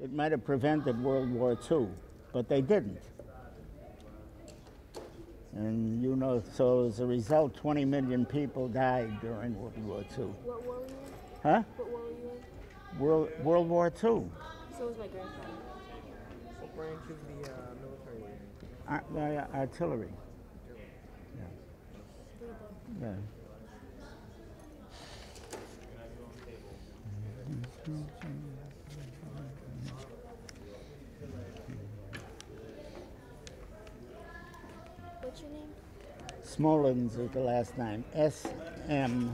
It might have prevented World War II, but they didn't. And you know, so as a result, 20 million people died during World War II. What war were you in? Huh? What war were you in? World War II. So was my grandfather. What branch of the military were you in? Artillery. Yeah. Yeah. What's your name? Smolens is the last name. S-M-O-L-E-N-S.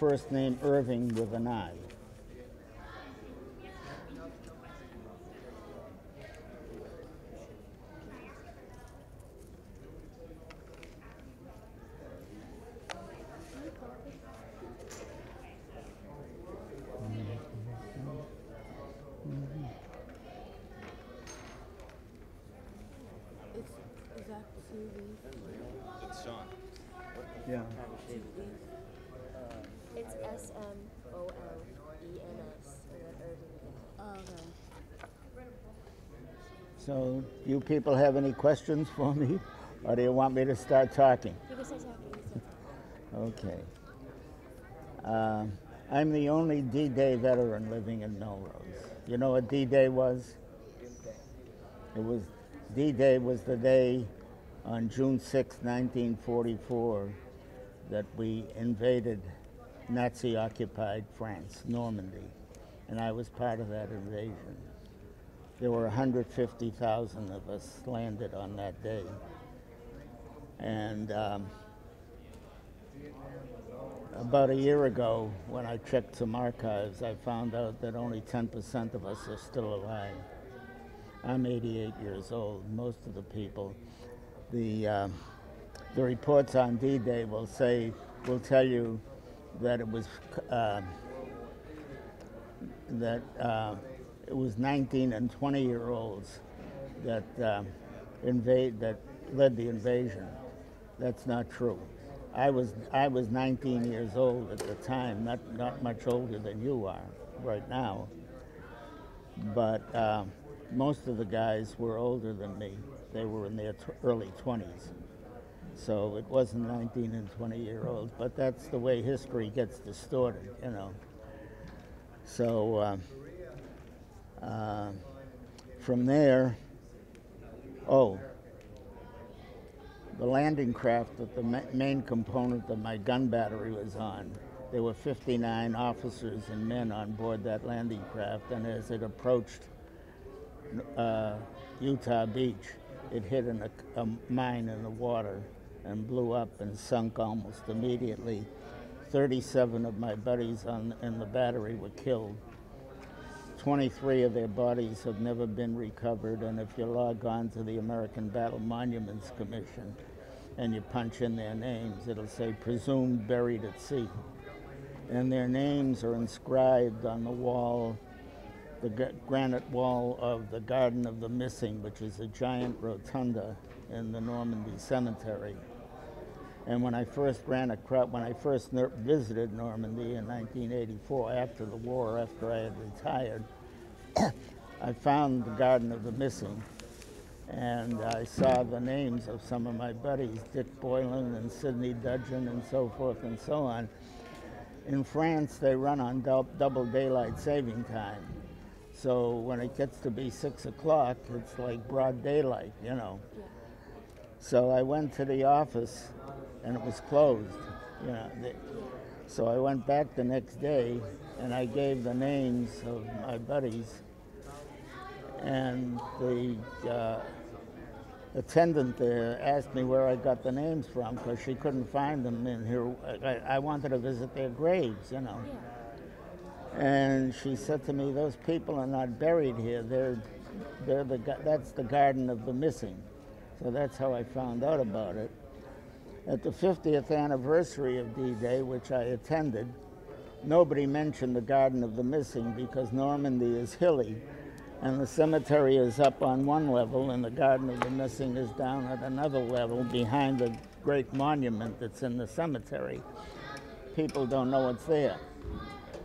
First name Irving with an I. Is that TV? It's Sean. Yeah. It's S-M-O-L-E-N-S and then Irving. Oh, okay. So, you people have any questions for me? Or do you want me to start talking? You can start talking. Okay. I'm the only D-Day veteran living in Melrose. You know what D-Day was? D-Day was the day on June 6, 1944, that we invaded Nazi-occupied France, Normandy, and I was part of that invasion. There were 150,000 of us landed on that day. And about a year ago, when I checked some archives, I found out that only 10% of us are still alive. I'm 88 years old. Most of the people, the reports on D-Day will tell you that it was it was 19 and 20-year-olds that led the invasion. That's not true. I was 19 years old at the time, not much older than you are right now. But most of the guys were older than me. They were in their early 20s. So it wasn't 19 and 20-year-olds, but that's the way history gets distorted, you know. So from there, the landing craft that the main component of my gun battery was on, there were 59 officers and men on board that landing craft, and as it approached Utah Beach, it hit a mine in the water and blew up and sunk almost immediately. 37 of my buddies in the battery were killed. 23 of their bodies have never been recovered, and if you log on to the American Battle Monuments Commission and you punch in their names, it'll say presumed buried at sea. And their names are inscribed on the wall, the granite wall of the Garden of the Missing, which is a giant rotunda in the Normandy Cemetery. And when I first visited Normandy in 1984, after the war, after I had retired, I found the Garden of the Missing, and I saw the names of some of my buddies, Dick Boylan and Sidney Dudgeon and so forth and so on. In France, they run on double daylight saving time. So when it gets to be 6 o'clock, it's like broad daylight, you know. Yeah. So I went to the office, and it was closed, you know. So I went back the next day, and I gave the names of my buddies, and the attendant there asked me where I got the names from, because she couldn't find them in here. I wanted to visit their graves, you know. Yeah. And she said to me, those people are not buried here. That's the Garden of the Missing. So that's how I found out about it. At the 50th anniversary of D-Day, which I attended, nobody mentioned the Garden of the Missing because Normandy is hilly, and the cemetery is up on one level, and the Garden of the Missing is down at another level behind the great monument that's in the cemetery. People don't know it's there.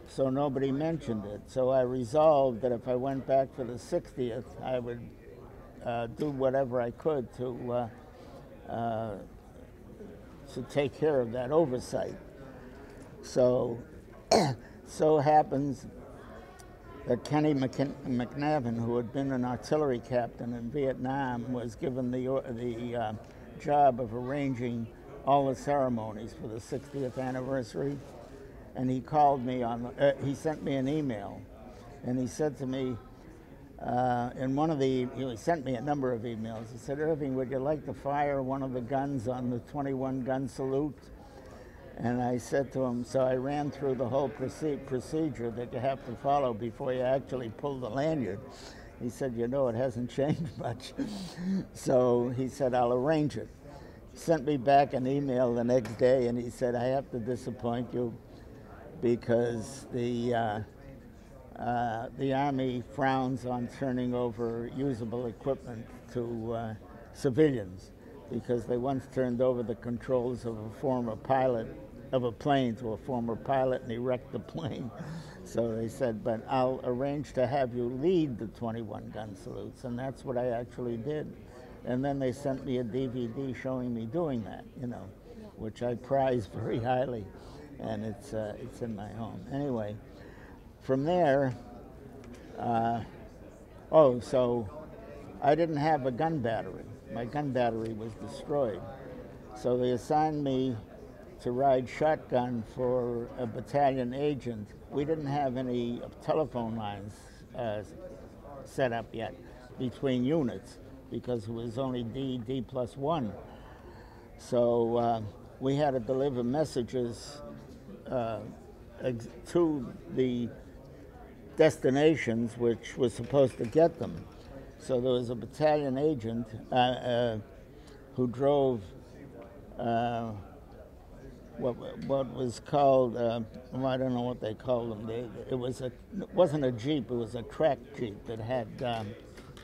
so nobody mentioned it. So I resolved that if I went back for the 60th, I would do whatever I could to take care of that oversight. So, so happens that Kenny McNavin, who had been an artillery captain in Vietnam, was given the job of arranging all the ceremonies for the 60th anniversary. And he called me he sent me an email, and he said to me, he sent me a number of emails. He said, "Irving, would you like to fire one of the guns on the 21-gun salute?" And I said to him, so I ran through the whole procedure that you have to follow before you actually pull the lanyard. He said, it hasn't changed much. So he said, "I'll arrange it." He sent me back an email the next day, and he said, "I have to disappoint you because the Army frowns on turning over usable equipment to civilians, because they once turned over the controls of a former pilot of a plane to a former pilot, and he wrecked the plane." So they said, "But I'll arrange to have you lead the 21-gun salutes," and that's what I actually did. And then they sent me a DVD showing me doing that, which I prize very highly, and it's in my home. Anyway, from there, so I didn't have a gun battery. My gun battery was destroyed. So they assigned me to ride shotgun for a battalion agent. We didn't have any telephone lines set up yet between units, because it was only D+1. So we had to deliver messages to the destinations which was supposed to get them. So there was a battalion agent who drove what was called, I don't know what they called them. It wasn't a Jeep, it was a track Jeep that had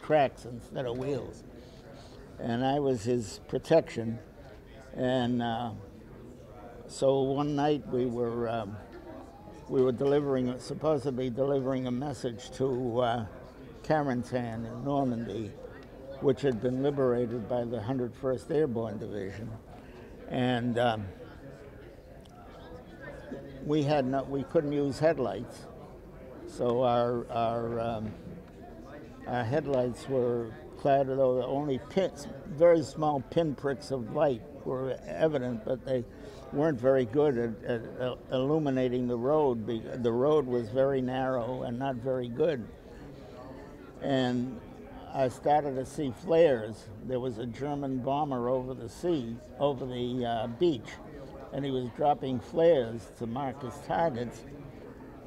tracks instead of wheels. And I was his protection. And so one night we were supposedly delivering a message to Carentan in Normandy, which had been liberated by the 101st Airborne Division. And we couldn't use headlights, so our headlights were clouded over. Only very small pinpricks of light were evident, but they weren't very good at illuminating the road. The road was very narrow and not very good. And I started to see flares. There was a German bomber over the beach, and he was dropping flares to mark his targets.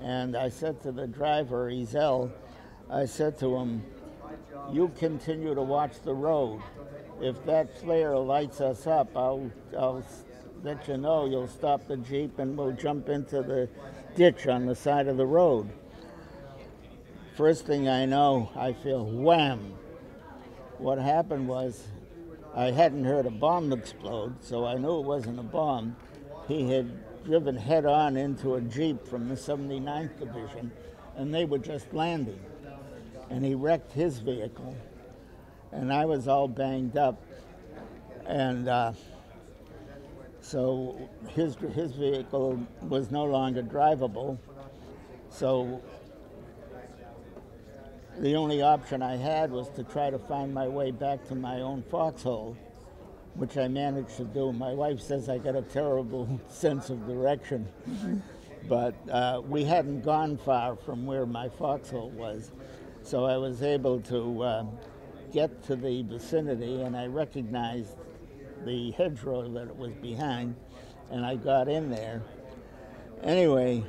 And I said to the driver, Ezel, I said to him, "You continue to watch the road. If that flare lights us up, I'll let you know. You'll stop the Jeep and we'll jump into the ditch on the side of the road." First thing I know, I feel wham. What happened was, I hadn't heard a bomb explode, so I knew it wasn't a bomb. He had driven head-on into a Jeep from the 79th Division, and they were just landing. And he wrecked his vehicle, and I was all banged up. And so his vehicle was no longer drivable. So the only option I had was to try to find my way back to my own foxhole, which I managed to do. My wife says I got a terrible sense of direction, but we hadn't gone far from where my foxhole was. So I was able to get to the vicinity, and I recognized the hedgerow that it was behind, and I got in there. Anyway,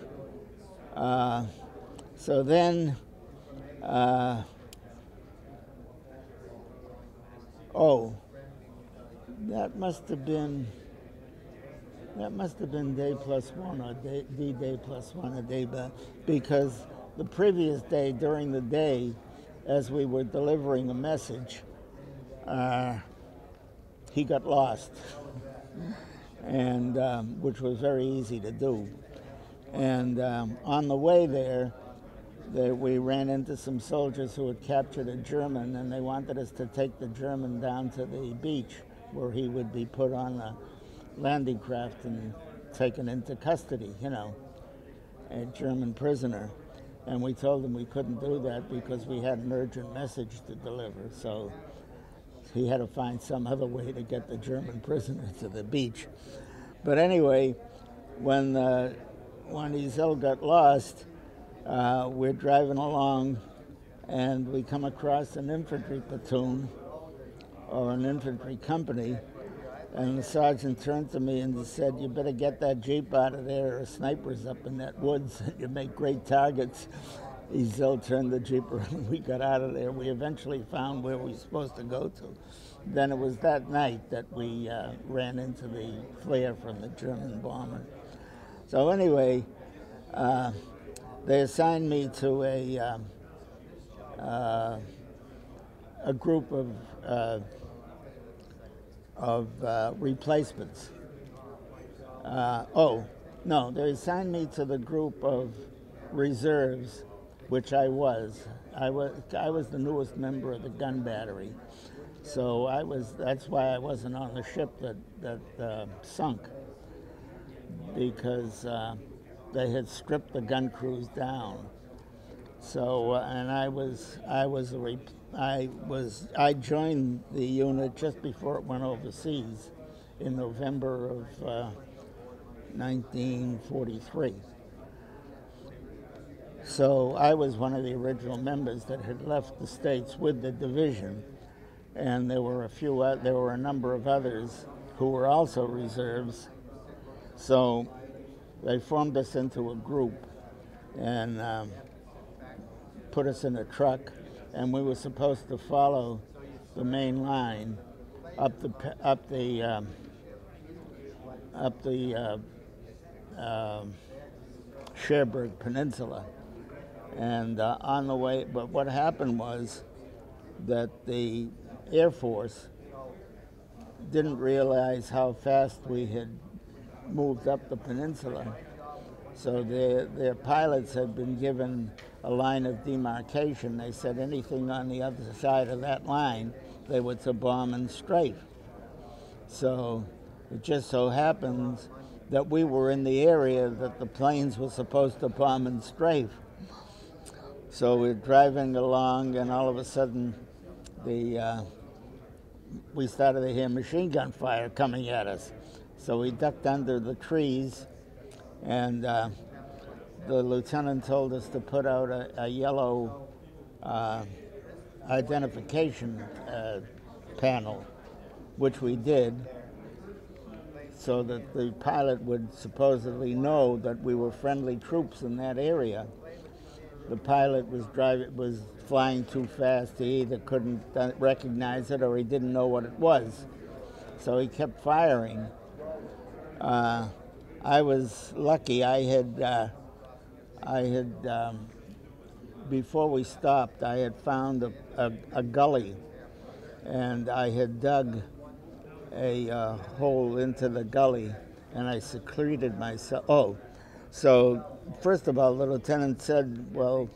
so then, that must have been D+1 or D+1 a day, because the previous day, during the day, as we were delivering a message, he got lost, and which was very easy to do. And on the way there, we ran into some soldiers who had captured a German, and they wanted us to take the German down to the beach where he would be put on a landing craft and taken into custody, a German prisoner. And we told him we couldn't do that because we had an urgent message to deliver. So he had to find some other way to get the German prisoner to the beach. But anyway, when Ezel got lost, we're driving along and we come across an infantry platoon or an infantry company, and the sergeant turned to me and he said, "You better get that Jeep out of there. There are snipers up in that woods. You make great targets." Ezel turned the Jeep around. We got out of there. We eventually found where we were supposed to go to. Then it was that night that we ran into the flare from the German bomber. So anyway, they assigned me to a group of replacements. No, they assigned me to the group of reserves, which I was. I was the newest member of the gun battery, so that's why I wasn't on the ship that sunk, because they had stripped the gun crews down. So and I joined the unit just before it went overseas in November of 1943. So I was one of the original members that had left the States with the division, and there were a number of others who were also reserves. So they formed us into a group and put us in a truck, and we were supposed to follow the main line up the Cherbourg Peninsula. And on the way, but what happened was that the Air Force didn't realize how fast we had moved up the peninsula. So their pilots had been given a line of demarcation. They said anything on the other side of that line, they were to bomb and strafe. So it just so happens that we were in the area that the planes were supposed to bomb and strafe. So we're driving along, and all of a sudden, we started to hear machine gun fire coming at us. So we ducked under the trees, and the lieutenant told us to put out a yellow identification panel, which we did, so that the pilot would supposedly know that we were friendly troops in that area. The pilot was flying too fast. He either couldn't recognize it or he didn't know what it was. So he kept firing. I was lucky. I had before we stopped, I had found a gully, and I had dug a hole into the gully, and I secreted myself. Oh, so first of all, the lieutenant said, "Well,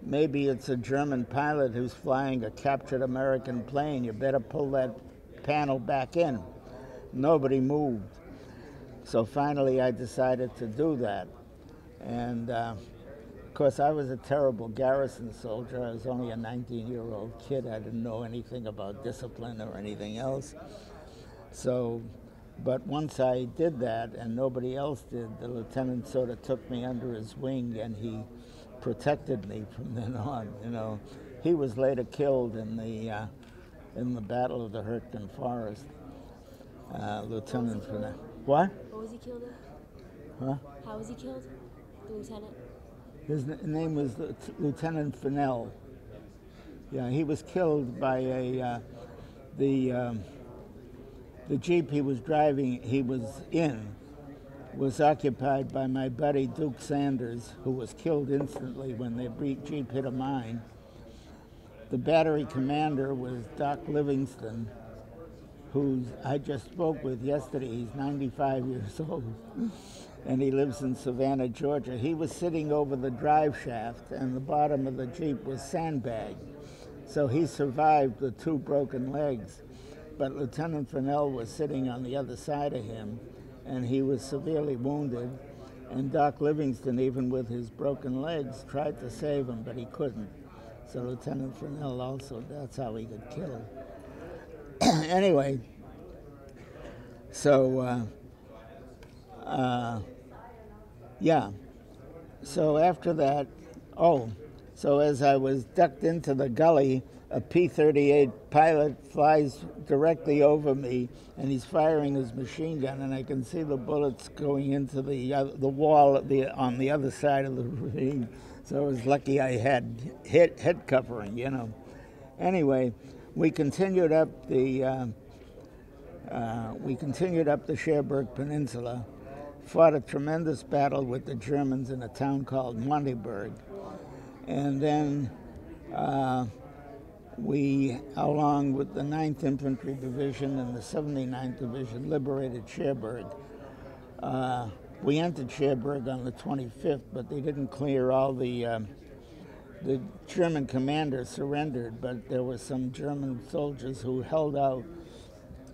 maybe it's a German pilot who's flying a captured American plane. You better pull that panel back in." Nobody moved. So finally I decided to do that. And of course, I was a terrible garrison soldier. I was only a 19-year-old kid. I didn't know anything about discipline or anything else. So, but once I did that and nobody else did, the lieutenant sort of took me under his wing, and he protected me from then on. He was later killed in the Battle of the Hurtgen Forest. Lieutenant Fennell. What? What was he killed in? Huh? How was he killed? The lieutenant? His name was Lieutenant Fennell. Yeah, he was killed by the Jeep he was driving. He was was occupied by my buddy Duke Sanders, who was killed instantly when the Jeep hit a mine. The battery commander was Doc Livingston, who I just spoke with yesterday. He's 95 years old. and he lives in Savannah, Georgia. He was sitting over the drive shaft, and the bottom of the Jeep was sandbagged. So he survived the 2 broken legs, but Lieutenant Fennell was sitting on the other side of him, and he was severely wounded. And Doc Livingston, even with his broken legs, tried to save him, but he couldn't. So Lieutenant Fennell also, that's how he got killed. Anyway, so, yeah. So after that, so as I was ducked into the gully, a P-38 pilot flies directly over me, and he's firing his machine gun, and I can see the bullets going into the wall on the other side of the ravine. So I was lucky I had head covering, you know. Anyway, we continued up the Cherbourg Peninsula, fought a tremendous battle with the Germans in a town called Monteberg, and then we, along with the 9th Infantry Division and the 79th Division, liberated Cherbourg. We entered Cherbourg on the 25th, but they didn't clear all the German commander surrendered, but there were some German soldiers who held out.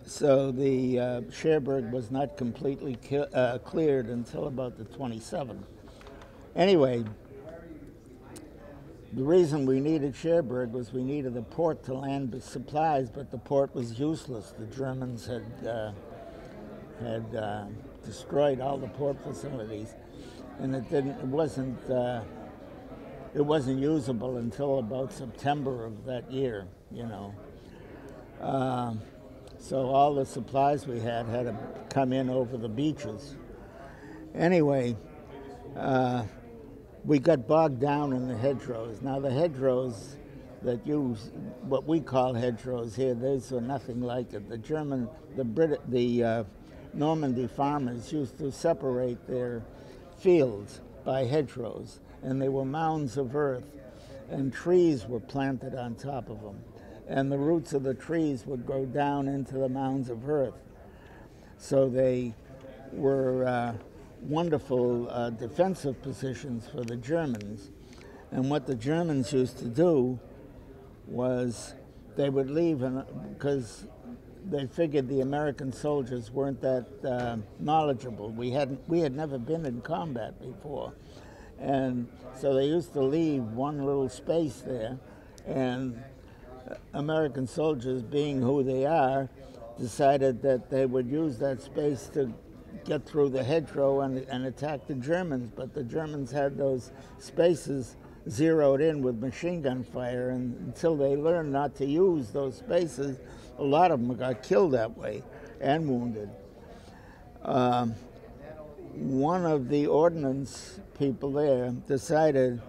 So the Cherbourg was not completely cleared until about the 27th. Anyway, the reason we needed Cherbourg was we needed a port to land the supplies, but the port was useless. The Germans had destroyed all the port facilities, and it wasn't usable until about September of that year, you know. So all the supplies we had to come in over the beaches. Anyway, we got bogged down in the hedgerows. Now the hedgerows that use what we call hedgerows here, those are nothing like it. The Normandy farmers used to separate their fields by hedgerows, and they were mounds of earth, and trees were planted on top of them, and the roots of the trees would go down into the mounds of earth. So they were wonderful defensive positions for the Germans. And what the Germans used to do was they would leave, because they figured the American soldiers weren't that knowledgeable. We had never been in combat before. And so they used to leave one little space there, and American soldiers, being who they are, decided that they would use that space to get through the hedgerow and attack the Germans. But the Germans had those spaces zeroed in with machine gun fire, and until they learned not to use those spaces, a lot of them got killed that way and wounded. One of the ordnance people there decided,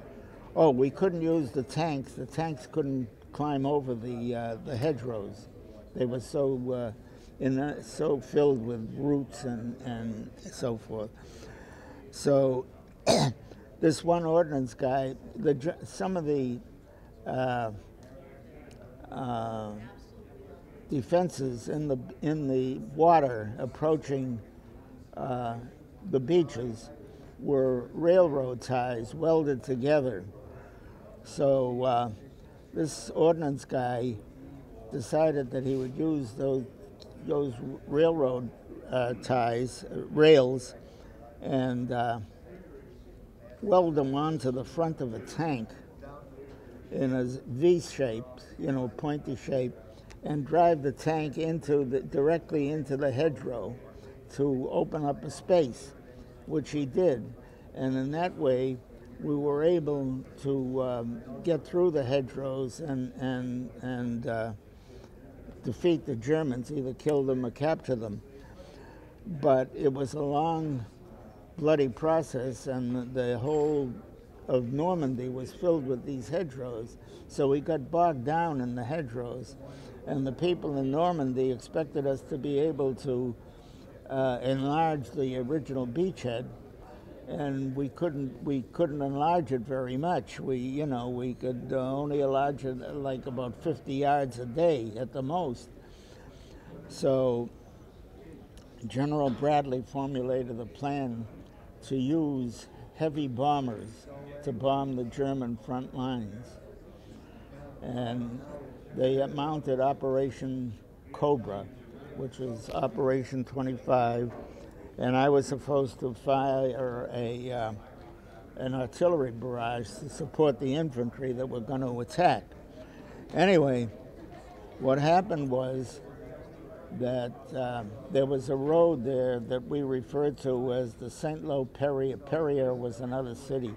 we couldn't use the tanks. The tanks couldn't climb over the hedgerows. They were so filled with roots and so forth. So this one ordnance guy, some of the defenses in the water approaching the beaches were railroad ties welded together. So this ordnance guy decided that he would use those railroad rails, and weld them onto the front of a tank in a V shape, pointy shape, and drive the tank directly into the hedgerow to open up a space, which he did. And in that way, we were able to get through the hedgerows and defeat the Germans, either kill them or capture them. But it was a long, bloody process, and the whole of Normandy was filled with these hedgerows. So we got bogged down in the hedgerows, and the people in Normandy expected us to be able to enlarge the original beachhead, and we couldn't enlarge it very much. We could only enlarge it like about 50 yards a day at the most. So General Bradley formulated a plan to use heavy bombers to bomb the German front lines. And they mounted Operation Cobra, which was Operation 25, and I was supposed to fire an artillery barrage to support the infantry that were going to attack. Anyway, what happened was that there was a road there that we referred to as the St. Lo Perrier. Perrier was another city,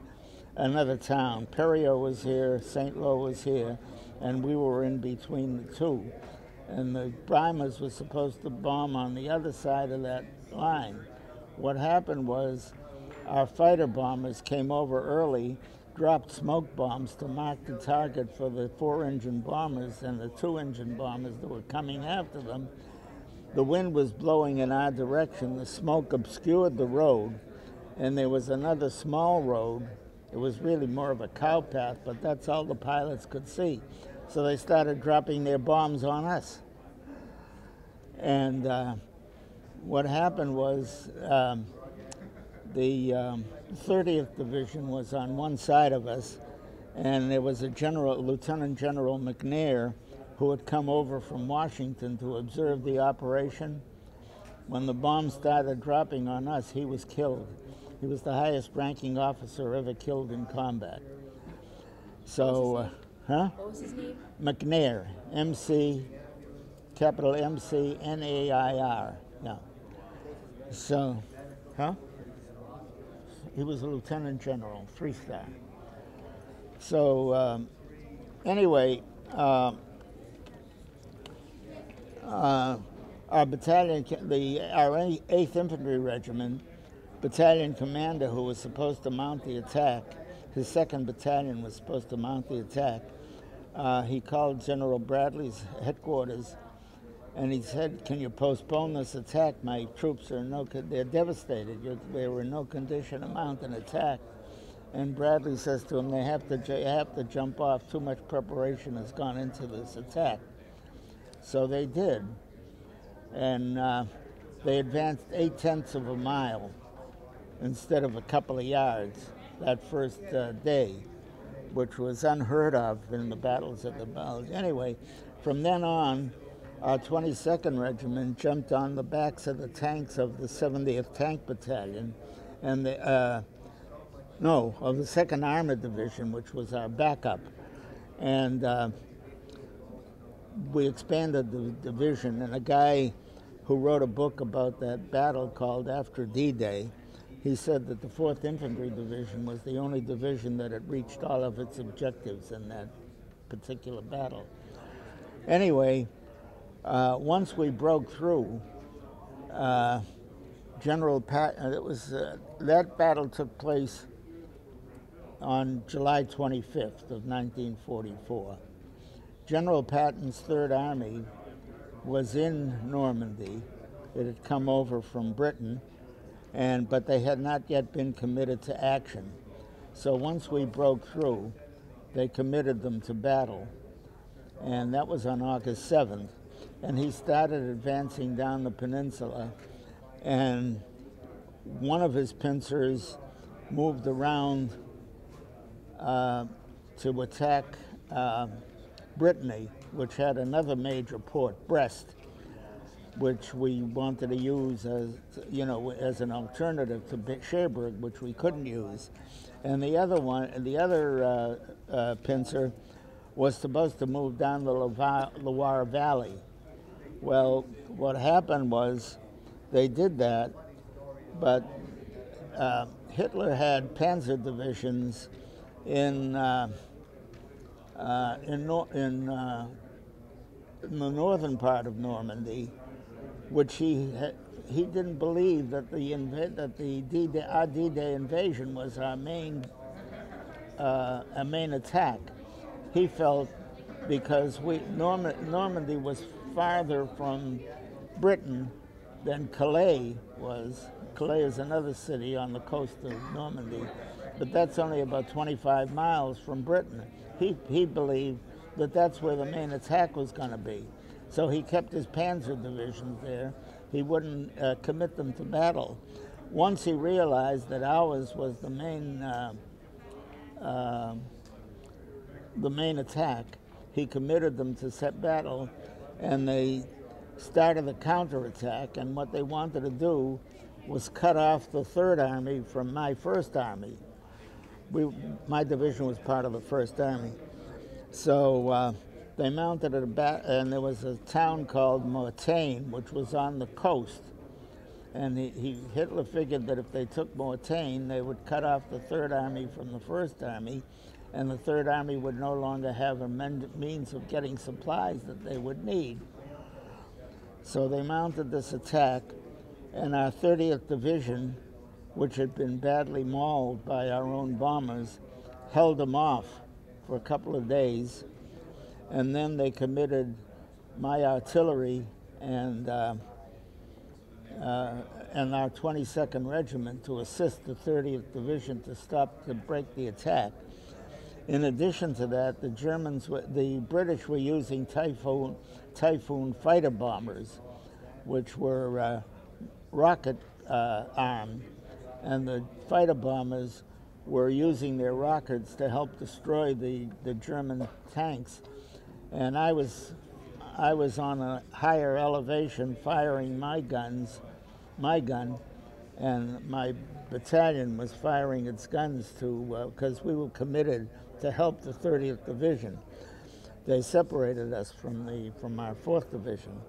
another town. Perrier was here, St. Lo was here, and we were in between the two. And the bombers were supposed to bomb on the other side of that line. What happened was our fighter bombers came over early, dropped smoke bombs to mark the target for the 4-engine bombers and the 2-engine bombers that were coming after them. The wind was blowing in our direction. The smoke obscured the road, and there was another small road. It was really more of a cow path, but that's all the pilots could see. So they started dropping their bombs on us. And what happened was the 30th Division was on one side of us, and there was a Lieutenant General McNair, who had come over from Washington to observe the operation. When the bombs started dropping on us, he was killed. He was the highest ranking officer ever killed in combat. So, What was his name? McNair, MC, capital M-C-N-A-I-R. Yeah. So, he was a lieutenant general, 3-star. So, anyway, our battalion, our 8th Infantry Regiment battalion commander, who was supposed to mount the attack, his 2nd Battalion was supposed to mount the attack. He called General Bradley's headquarters, and he said, "Can you postpone this attack? My troops are they're devastated. They were in no condition to mount an attack." And Bradley says to him, "They have to jump off. Too much preparation has gone into this attack." So they did, and they advanced 8/10 of a mile instead of a couple of yards that first day, which was unheard of in the battles of the Bulge. Anyway, from then on, our 22nd Regiment jumped on the backs of the tanks of the 70th Tank Battalion, and of the 2nd Armored Division, which was our backup, and we expanded the division. And a guy who wrote a book about that battle called After D-Day, he said that the 4th Infantry Division was the only division that had reached all of its objectives in that particular battle. Anyway, once we broke through, that battle took place on July 25th of 1944. General Patton's Third Army was in Normandy. It had come over from Britain, but they had not yet been committed to action. So once we broke through, they committed them to battle, and that was on August 7th. And he started advancing down the peninsula, and one of his pincers moved around to attack Brittany, which had another major port, Brest, which we wanted to use as an alternative to Cherbourg, which we couldn't use. And the other pincer was supposed to move down the Loire Valley. Well, what happened was they did that, but Hitler had panzer divisions in the northern part of Normandy, which he didn't believe that our D-Day invasion was our main attack. He felt because Normandy was farther from Britain than Calais was. Calais is another city on the coast of Normandy, but that's only about 25 miles from Britain. He believed that that's where the main attack was going to be. So he kept his panzer divisions there. He wouldn't commit them to battle. once he realized that ours was the main attack, he committed them to set battle, and they started a counterattack. And what they wanted to do was cut off the Third Army from my First Army. My division was part of the First Army, so they mounted and there was a town called Mortain, which was on the coast. And Hitler figured that if they took Mortain, they would cut off the Third Army from the First Army, and the Third Army would no longer have a means of getting supplies that they would need. So they mounted this attack, and our 30th Division, which had been badly mauled by our own bombers, held them off for a couple of days, and then they committed my artillery and our 22nd Regiment to assist the 30th Division to break the attack. In addition to that, the British were using Typhoon fighter bombers, which were rocket armed, and the fighter bombers were using their rockets to help destroy the German tanks. And I was on a higher elevation firing my gun, and my battalion was firing its guns because we were committed to help the 30th Division. They separated us from our 4th Division.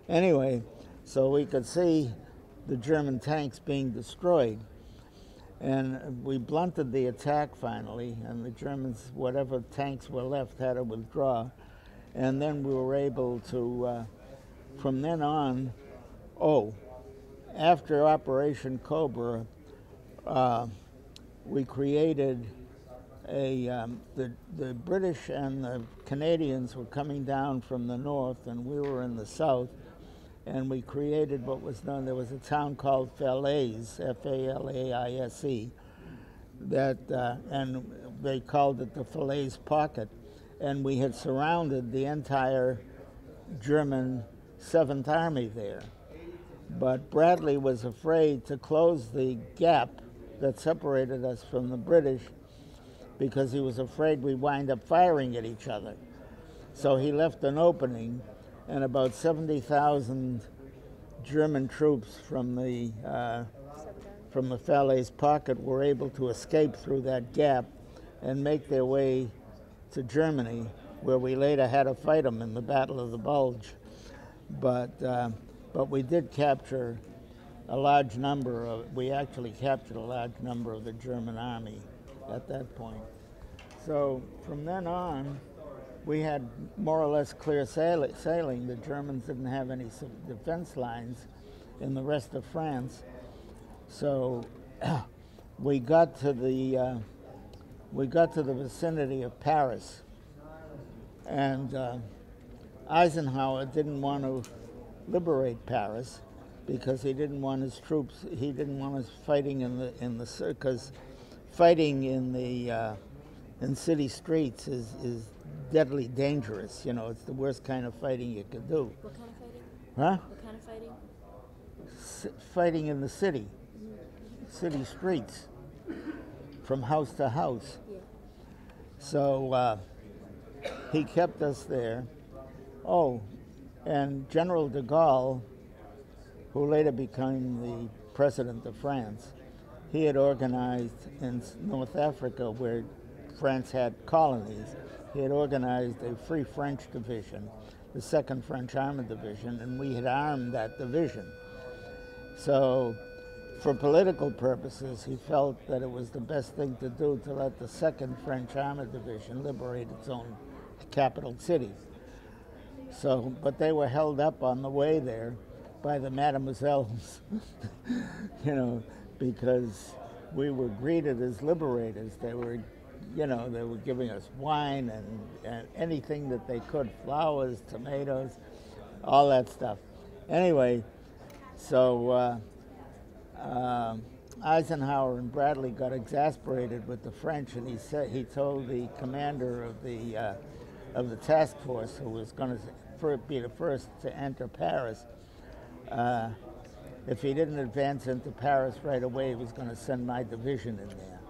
Anyway, so we could see the German tanks being destroyed. And we blunted the attack finally, and the Germans, whatever tanks were left, had to withdraw. And then we were able to, from then on, after Operation Cobra, we created the British and the Canadians were coming down from the north, and we were in the south, and we created what was known, there was a town called Falaise, F-A-L-A-I-S-E, and they called it the Falaise Pocket, and we had surrounded the entire German 7th Army there. But Bradley was afraid to close the gap that separated us from the British because he was afraid we'd wind up firing at each other. So he left an opening, and about 70,000 German troops from the Falaise Pocket were able to escape through that gap and make their way to Germany, where we later had to fight them in the Battle of the Bulge. But we did capture a large number we actually captured a large number of the German army at that point. So from then on, we had more or less clear sailing. The Germans didn't have any defense lines in the rest of France. So we got to the vicinity of Paris, and Eisenhower didn't want to liberate Paris because he didn't want his troops. He didn't want us fighting because fighting in city streets is deadly dangerous. You know, it's the worst kind of fighting you could do. What kind of fighting? Huh? What kind of fighting? Fighting in the city, city streets, from house to house. Yeah. So he kept us there. Oh, and General de Gaulle, who later became the president of France, he had organized in North Africa, where France had colonies, he had organized a Free French division, the 2nd French Armored Division, and we had armed that division. So for political purposes, he felt that it was the best thing to do to let the 2nd French Armored Division liberate its own capital city. So, but they were held up on the way there by the mademoiselles, you know, because we were greeted as liberators. They were, you know, they were giving us wine and anything that they could, flowers, tomatoes, all that stuff. Anyway, so Eisenhower and Bradley got exasperated with the French, and he told the commander of the task force, who was going to be the first to enter Paris, if he didn't advance into Paris right away, he was going to send my division in there.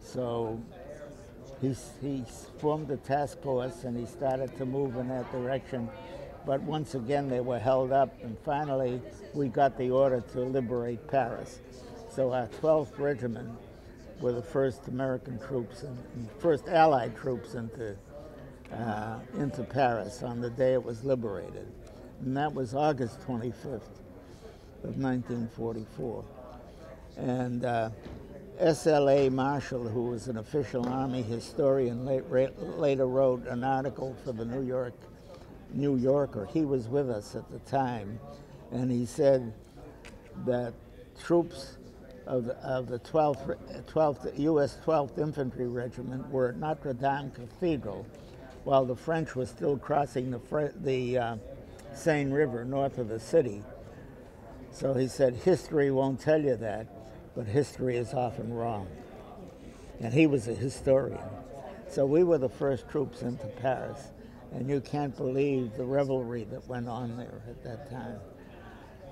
So he formed a task force and he started to move in that direction. But once again, they were held up, and finally we got the order to liberate Paris. So our 12th Regiment were the first American troops and first Allied troops into Paris on the day it was liberated. And that was August 25th of 1944. And S.L.A. Marshall, who was an official Army historian, later wrote an article for the New Yorker. He was with us at the time, and he said that troops of the 12th U.S. 12th Infantry Regiment were at Notre Dame Cathedral, while the French were still crossing the Seine River north of the city. So he said, history won't tell you that, but history is often wrong. And he was a historian. So we were the first troops into Paris, and you can't believe the revelry that went on there at that time.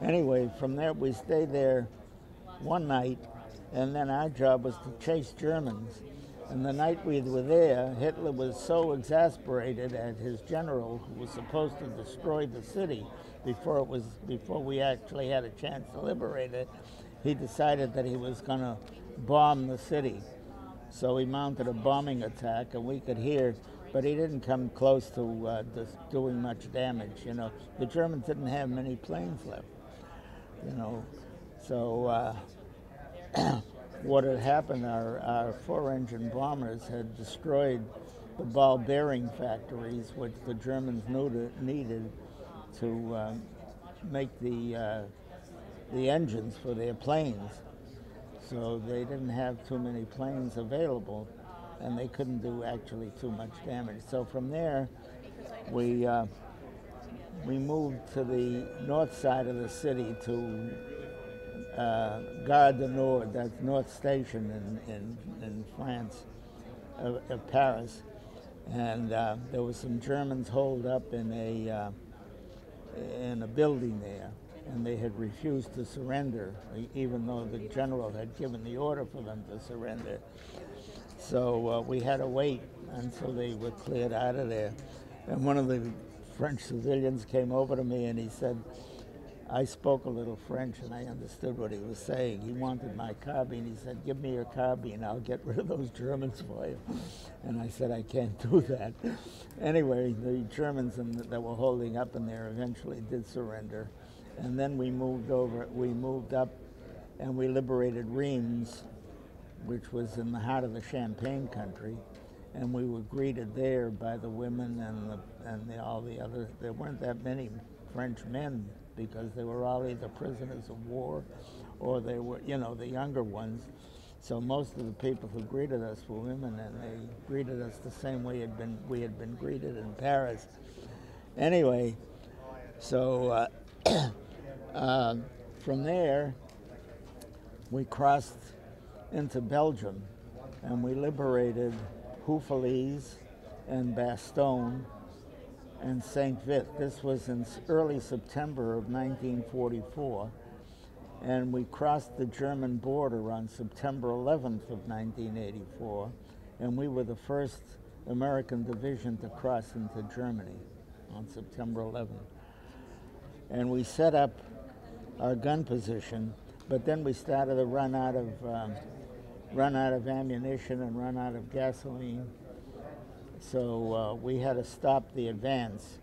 Anyway, from there we stayed there one night, and then our job was to chase Germans. And the night we were there, Hitler was so exasperated at his general, who was supposed to destroy the city before we actually had a chance to liberate it, he decided that he was going to bomb the city. So he mounted a bombing attack, and we could hear, but he didn't come close to doing much damage. You know, the Germans didn't have many planes left. You know, so what had happened? Our four-engine bombers had destroyed the ball bearing factories, which the Germans needed to make the engines for their planes. So they didn't have too many planes available, and they couldn't do actually too much damage. So from there, we moved to the north side of the city to Gare du Nord, that's North Station in France, of Paris. And there were some Germans holed up in a building there, and they had refused to surrender, even though the general had given the order for them to surrender. So we had to wait until they were cleared out of there. And one of the French civilians came over to me and he said, I spoke a little French and I understood what he was saying. He wanted my carbine. He said, give me your carbine, I'll get rid of those Germans for you. And I said, I can't do that. Anyway, the Germans that were holding up in there eventually did surrender. And then we moved up and we liberated Reims, which was in the heart of the Champagne country. And we were greeted there by the women and all the other. There weren't that many French men because they were all either prisoners of war or they were, you know, the younger ones. So most of the people who greeted us were women, and they greeted us the same way we had been greeted in Paris. Anyway, so from there we crossed into Belgium and we liberated Houffalize and Bastogne and St. Vith. This was in early September of 1944, and we crossed the German border on September 11th of 1984, and we were the first American division to cross into Germany on September 11th. And we set up our gun position, but then we started to run out of ammunition and run out of gasoline. So we had to stop the advance,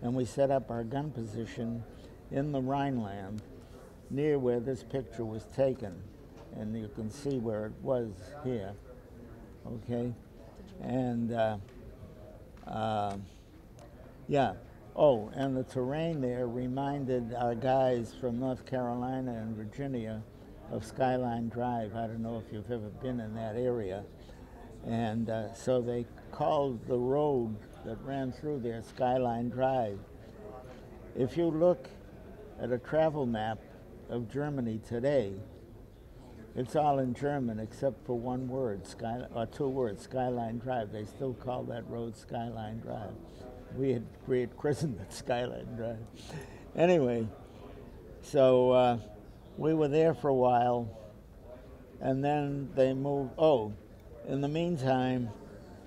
and we set up our gun position in the Rhineland near where this picture was taken, and you can see where it was here, okay? And yeah, oh, and the terrain there reminded our guys from North Carolina and Virginia of Skyline Drive. I don't know if you've ever been in that area. And so they called the road that ran through there Skyline Drive. If you look at a travel map of Germany today, it's all in German except for one word, two words, Skyline Drive. They still call that road Skyline Drive. We had christened it Skyline Drive. Anyway, so we were there for a while, and then they moved. Oh, in the meantime,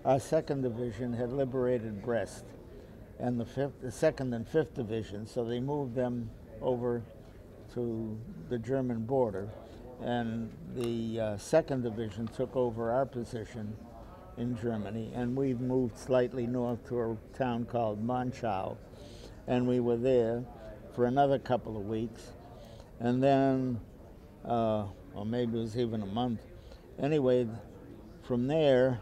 our 2nd Division had liberated Brest, and the 2nd and 5th Division, so they moved them over to the German border, and the 2nd Division took over our position in Germany, and we moved slightly north to a town called Monschau, and we were there for another couple of weeks, and then, or maybe it was even a month. Anyway, from there,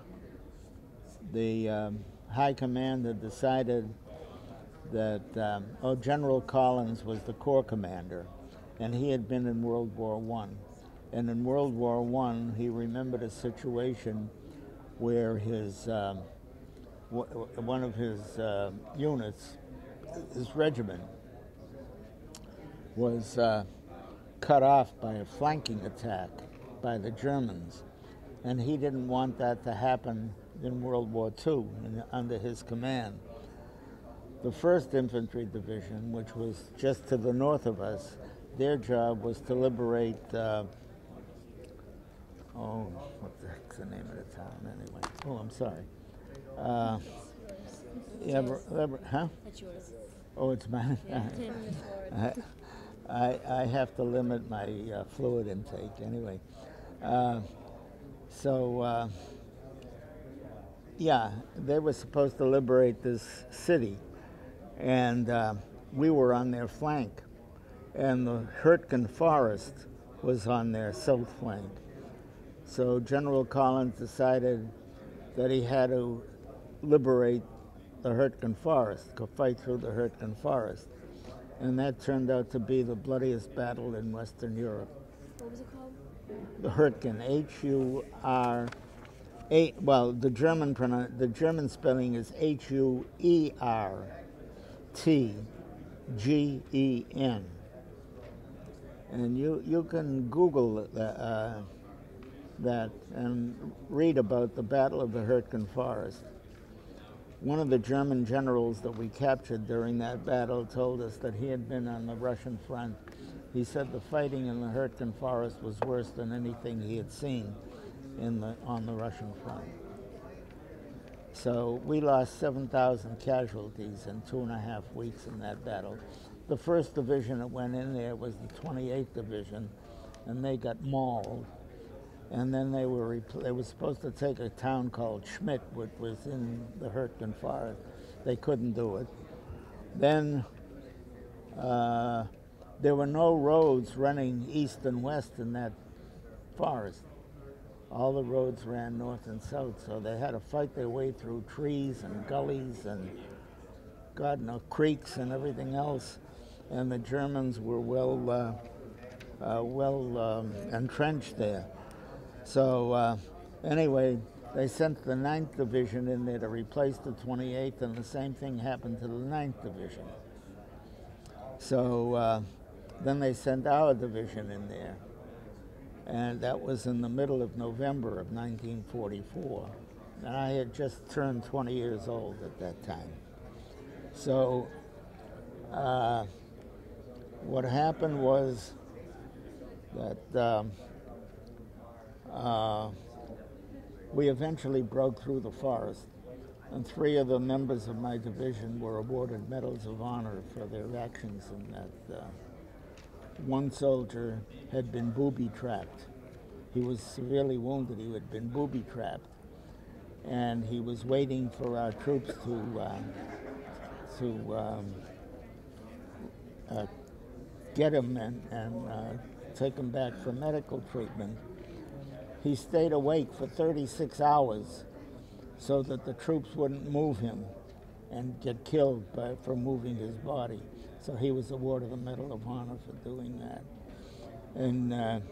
the High Command had decided that, General Collins was the Corps commander, and he had been in World War I. And in World War I, he remembered a situation where one of his units, his regiment, was cut off by a flanking attack by the Germans, and he didn't want that to happen in World War II under his command. The 1st Infantry Division, which was just to the north of us, their job was to liberate, what the heck's the name of the town anyway? Oh, I'm sorry. Huh? That's yours. Oh, it's mine? Yeah, 10 minutes forward. I have to limit my fluid intake anyway. Yeah, they were supposed to liberate this city, and we were on their flank, and the Hurtgen Forest was on their south flank. So General Collins decided that he had to liberate the Hurtgen Forest, go fight through the Hurtgen Forest. And that turned out to be the bloodiest battle in Western Europe. What was it called? The Hurtgen, H-U-R-A, well, the German spelling is H-U-E-R-T-G-E-N. And you can Google that and read about the Battle of the Hurtgen Forest. One of the German generals that we captured during that battle told us that he had been on the Russian front. He said the fighting in the Hurtgen Forest was worse than anything he had seen on the Russian front. So we lost 7,000 casualties in 2.5 weeks in that battle. The 1st Division that went in there was the 28th Division, and they got mauled. And then they were supposed to take a town called Schmidt, which was in the Hurtgen Forest. They couldn't do it. Then there were no roads running east and west in that forest. All the roads ran north and south, so they had to fight their way through trees and gullies and creeks and everything else. And the Germans were well entrenched there. So anyway, they sent the 9th Division in there to replace the 28th, and the same thing happened to the 9th Division. So then they sent our division in there, and that was in the middle of November of 1944. And I had just turned 20 years old at that time. So what happened was that we eventually broke through the forest, and 3 of the members of my division were awarded medals of honor for their actions in that. One soldier had been booby-trapped. He was severely wounded. He had been booby-trapped, and he was waiting for our troops to get him and take him back for medical treatment. He stayed awake for 36 hours so that the troops wouldn't move him and get killed for moving his body. So he was awarded the Medal of Honor for doing that. And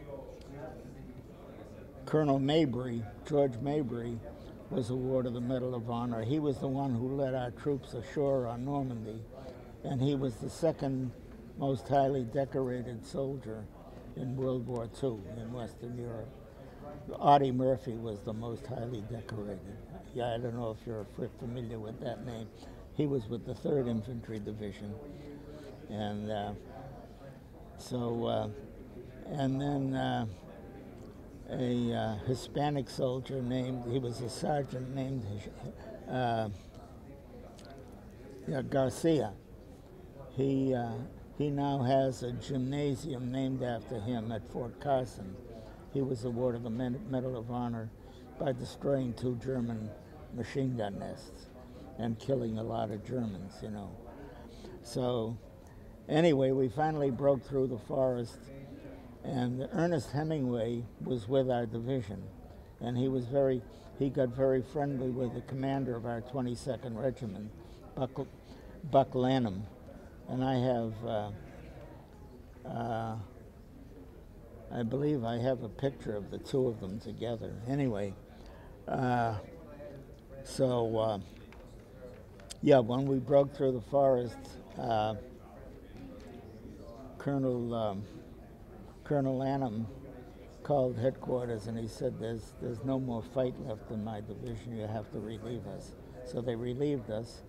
Colonel Mabry, George Mabry, was awarded the Medal of Honor. He was the one who led our troops ashore on Normandy, and he was the 2nd most highly decorated soldier in World War II in Western Europe. Audie Murphy was the most highly decorated. Yeah, I don't know if you're familiar with that name. He was with the 3rd Infantry Division. And and then a Hispanic soldier he was a sergeant named uh, Garcia. He now has a gymnasium named after him at Fort Carson. He was awarded the Medal of Honor by destroying 2 German machine gun nests and killing a lot of Germans, you know. So anyway, we finally broke through the forest, and Ernest Hemingway was with our division, and he got very friendly with the commander of our 22nd Regiment, Buck Lanham, and I have, I believe I have a picture of the 2 of them together. Anyway, yeah, when we broke through the forest, Colonel Lanham called headquarters and he said, "There's no more fight left in my division. You have to relieve us." So they relieved us,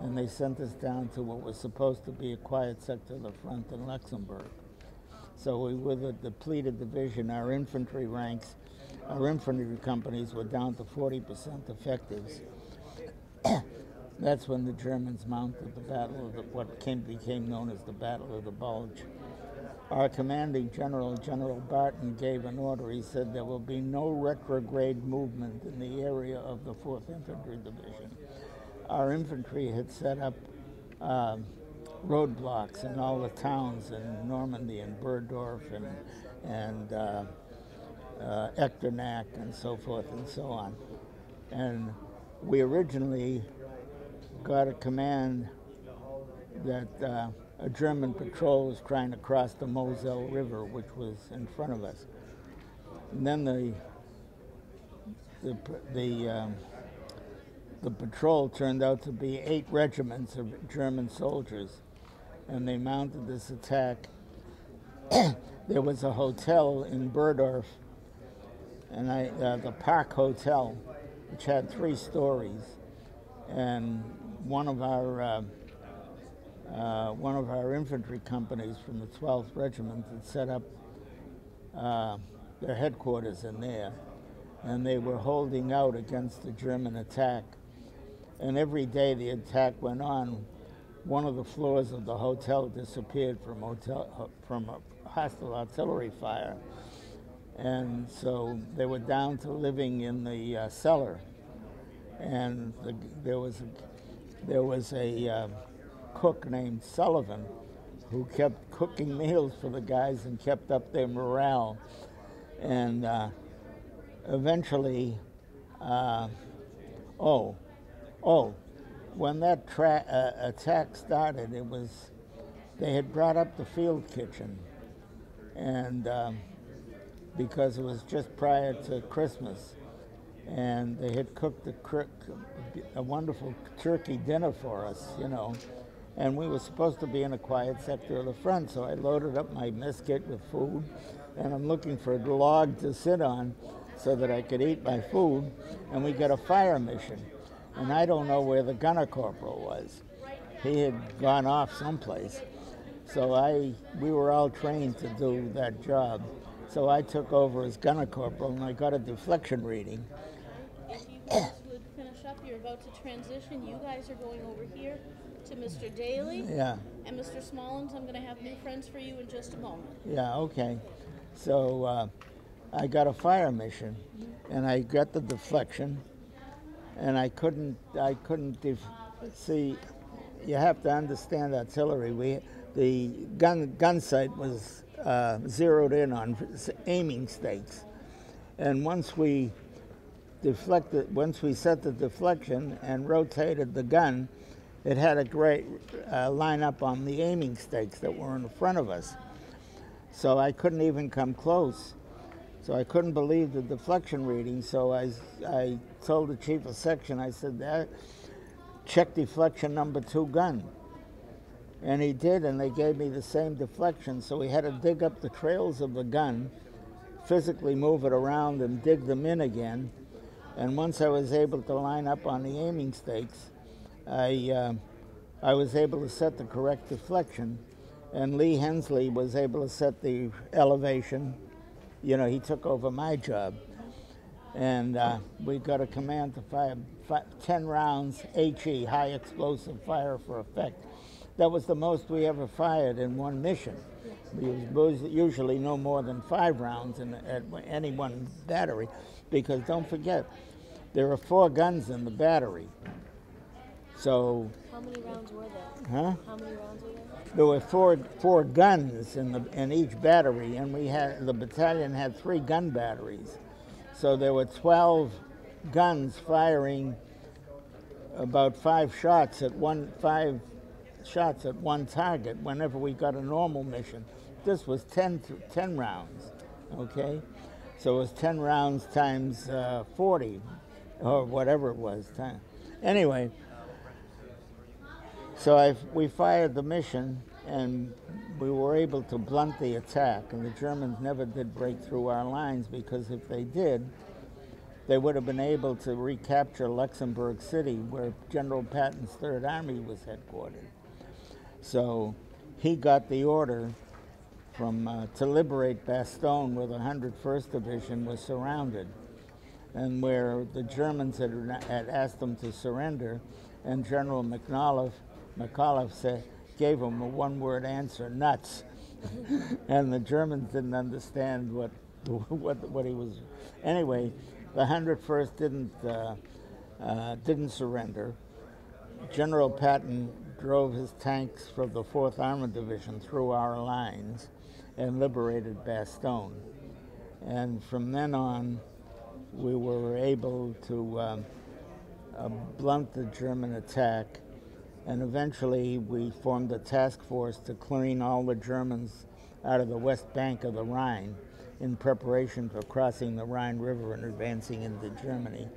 and they sent us down to what was supposed to be a quiet sector of the front in Luxembourg. So we were the depleted division. Our infantry companies were down to 40% effectives. That's when the Germans mounted the battle of what became known as the Battle of the Bulge. Our commanding general, General Barton, gave an order. He said there will be no retrograde movement in the area of the 4th Infantry Division. Our infantry had set up roadblocks in all the towns in Normandy and Burdorf and Echternach and so forth and so on. And we originally got a command that a German patrol was trying to cross the Moselle River, which was in front of us. And then the patrol turned out to be 8 regiments of German soldiers, and they mounted this attack. There was a hotel in Burdorf, and the Park Hotel, which had 3 stories, and one of our infantry companies from the 12th Regiment had set up their headquarters in there, and they were holding out against the German attack. And every day the attack went on, one of the floors of the hotel disappeared from a hostile artillery fire. And so they were down to living in the cellar. And there was a cook named Sullivan who kept cooking meals for the guys and kept up their morale. And eventually, when that attack started, they had brought up the field kitchen, and because it was just prior to Christmas, and they had cooked a wonderful turkey dinner for us, you know, and we were supposed to be in a quiet sector of the front, so I loaded up my mess kit with food, and I'm looking for a log to sit on so that I could eat my food, and we got a fire mission. And I don't know where the gunner corporal was. He had gone off someplace. So we were all trained to do that job. So I took over as gunner corporal, and I got a deflection reading. If you guys would finish up, you're about to transition. You guys are going over here to Mr. Daly. Yeah. And Mr. Smolens, I'm going to have new friends for you in just a moment. Yeah, okay. So I got a fire mission, and I got the deflection, and I couldn't see. You have to understand artillery. The gun sight was zeroed in on aiming stakes, and once we set the deflection and rotated the gun, it had a great line up on the aiming stakes that were in front of us. So I couldn't even come close. So I couldn't believe the deflection reading. So I told the chief of section, I said, check deflection number 2 gun. And he did, and they gave me the same deflection. So we had to dig up the trails of the gun, physically move it around and dig them in again. And once I was able to line up on the aiming stakes, I was able to set the correct deflection. and Lee Hensley was able to set the elevation. You know, he took over my job, and we got a command to fire 10 rounds HE, high explosive fire for effect. That was the most we ever fired in one mission. We was usually no more than 5 rounds at any one battery, because don't forget, there are 4 guns in the battery. So, How many rounds were there? huh? How many rounds were there? There were four guns in each battery, and the battalion had 3 gun batteries. So there were 12 guns firing about 5 shots at one target whenever we got a normal mission. This was 10 rounds, okay? So it was 10 rounds times 40, or whatever it was. Anyway, so we fired the mission, and we were able to blunt the attack, and the Germans never did break through our lines, because if they did, they would have been able to recapture Luxembourg City, where General Patton's Third Army was headquartered. So he got the order to liberate Bastogne, where the 101st Division was surrounded, and where the Germans had asked them to surrender, and General McAuliffe gave him a one-word answer: nuts. And the Germans didn't understand what he was. Anyway, the 101st didn't surrender. General Patton drove his tanks from the 4th Armored Division through our lines and liberated Bastogne. And from then on, we were able to blunt the German attack, and eventually we formed a task force to clean all the Germans out of the west bank of the Rhine in preparation for crossing the Rhine River and advancing into Germany.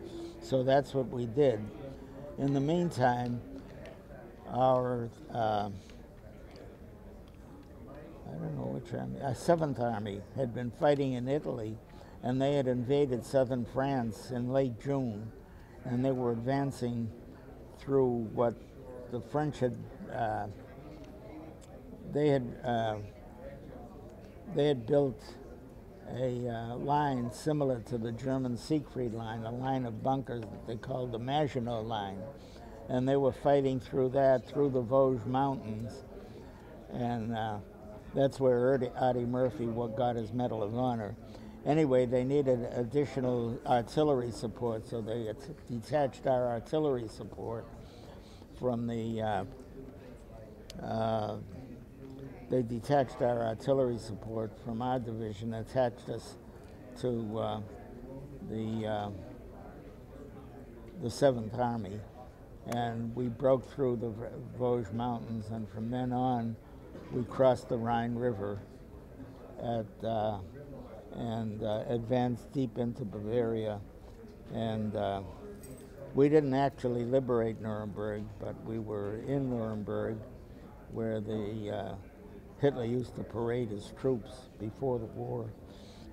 So that's what we did. In the meantime, our our 7th Army had been fighting in Italy, and they had invaded southern France in late June, and they were advancing through what the French had they had built a line similar to the German Siegfried line, a line of bunkers that they called the Maginot Line, and they were fighting through the Vosges Mountains, and that's where Artie Murphy got his Medal of Honor. Anyway, they needed additional artillery support, so they detached our artillery support from our division, attached us to the 7th Army, and we broke through the Vosges Mountains, and from then on, we crossed the Rhine River and advanced deep into Bavaria, and we didn't actually liberate Nuremberg, but we were in Nuremberg, where Hitler used to parade his troops before the war.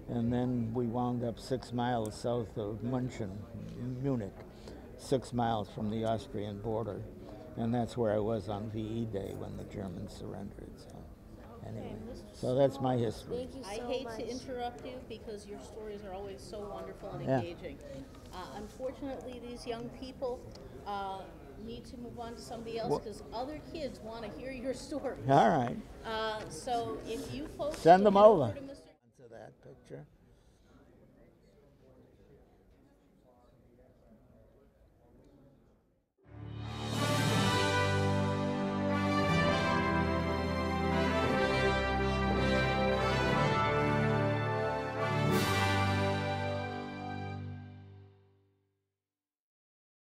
And then we wound up 6 miles south of Munich, 6 miles from the Austrian border. And that's where I was on VE Day when the Germans surrendered. So anyway, so that's my history. Thank you I so hate much. to interrupt you because your stories are always so wonderful and Yeah. engaging. Unfortunately, these young people need to move on to somebody else because other kids want to hear your stories. All right. So if you folks Send would them head over. to